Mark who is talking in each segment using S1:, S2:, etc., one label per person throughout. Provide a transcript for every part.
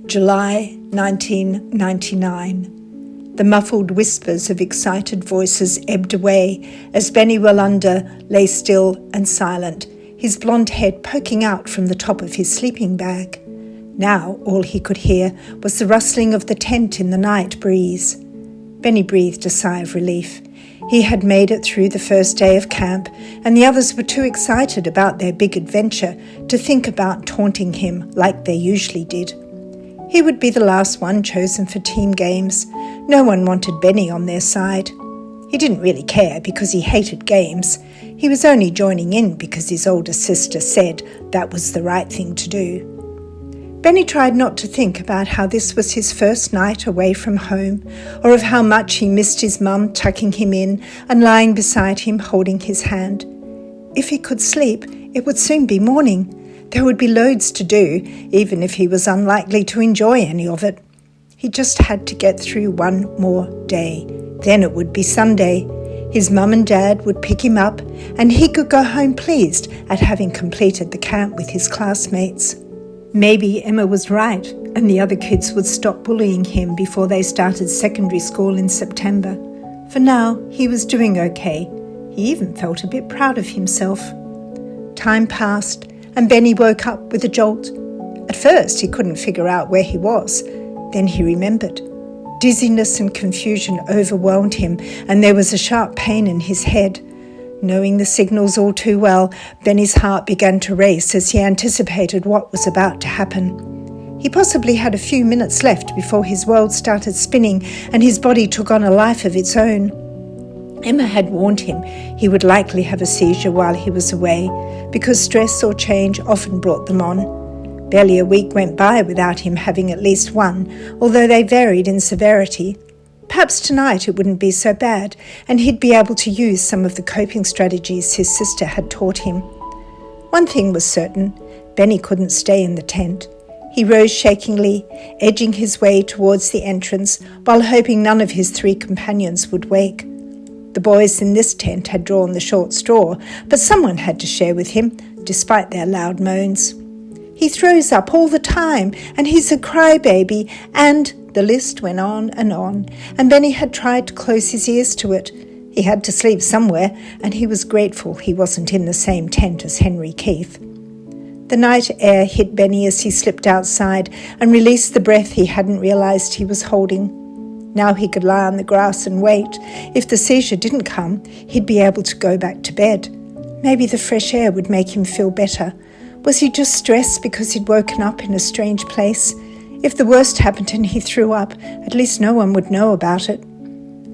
S1: July 1999. The muffled whispers of excited voices ebbed away as Benny Wallander lay still and silent, his blonde head poking out from the top of his sleeping bag. Now all he could hear was the rustling of the tent in the night breeze. Benny breathed a sigh of relief. He had made it through the first day of camp, and the others were too excited about their big adventure to think about taunting him like they usually did. He would be the last one chosen for team games. No one wanted Benny on their side. He didn't really care because he hated games. He was only joining in because his older sister said that was the right thing to do. Benny tried not to think about how this was his first night away from home, or of how much he missed his mum tucking him in and lying beside him holding his hand. If he could sleep, it would soon be morning. There would be loads to do, even if he was unlikely to enjoy any of it. He just had to get through one more day. Then it would be Sunday. His mum and dad would pick him up, and he could go home pleased at having completed the camp with his classmates. Maybe Emma was right, and the other kids would stop bullying him before they started secondary school in September. For now, he was doing okay. He even felt a bit proud of himself. Time passed, and Benny woke up with a jolt. At first, he couldn't figure out where he was. Then he remembered. Dizziness and confusion overwhelmed him, and there was a sharp pain in his head. Knowing the signals all too well, Benny's heart began to race as he anticipated what was about to happen. He possibly had a few minutes left before his world started spinning and his body took on a life of its own. Emma had warned him he would likely have a seizure while he was away, because stress or change often brought them on. Barely a week went by without him having at least one, although they varied in severity. Perhaps tonight it wouldn't be so bad, and he'd be able to use some of the coping strategies his sister had taught him. One thing was certain, Benny couldn't stay in the tent. He rose shakingly, edging his way towards the entrance, while hoping none of his 3 companions would wake. The boys in this tent had drawn the short straw, but someone had to share with him, despite their loud moans. He throws up all the time, and he's a crybaby, and the list went on, and Benny had tried to close his ears to it. He had to sleep somewhere, and he was grateful he wasn't in the same tent as Henry Keith. The night air hit Benny as he slipped outside and released the breath he hadn't realized he was holding. Now he could lie on the grass and wait. If the seizure didn't come, he'd be able to go back to bed. Maybe the fresh air would make him feel better. Was he just stressed because he'd woken up in a strange place? If the worst happened and he threw up, at least no one would know about it.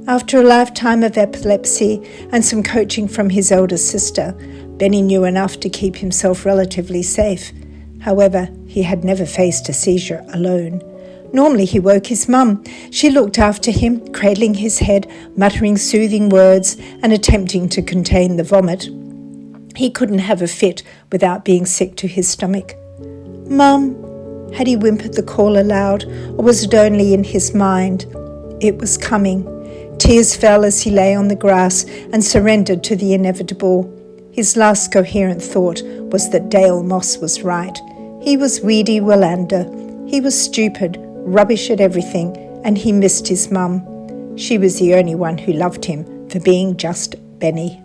S1: After a lifetime of epilepsy and some coaching from his elder sister, Benny knew enough to keep himself relatively safe. However, he had never faced a seizure alone. Normally he woke his mum. She looked after him, cradling his head, muttering soothing words and attempting to contain the vomit. He couldn't have a fit without being sick to his stomach. "Mum," had he whimpered the call aloud, or was it only in his mind? It was coming. Tears fell as he lay on the grass and surrendered to the inevitable. His last coherent thought was that Dale Moss was right. He was Weedy Wallander. He was stupid, rubbish at everything, and he missed his mum. She was the only one who loved him for being just Benny.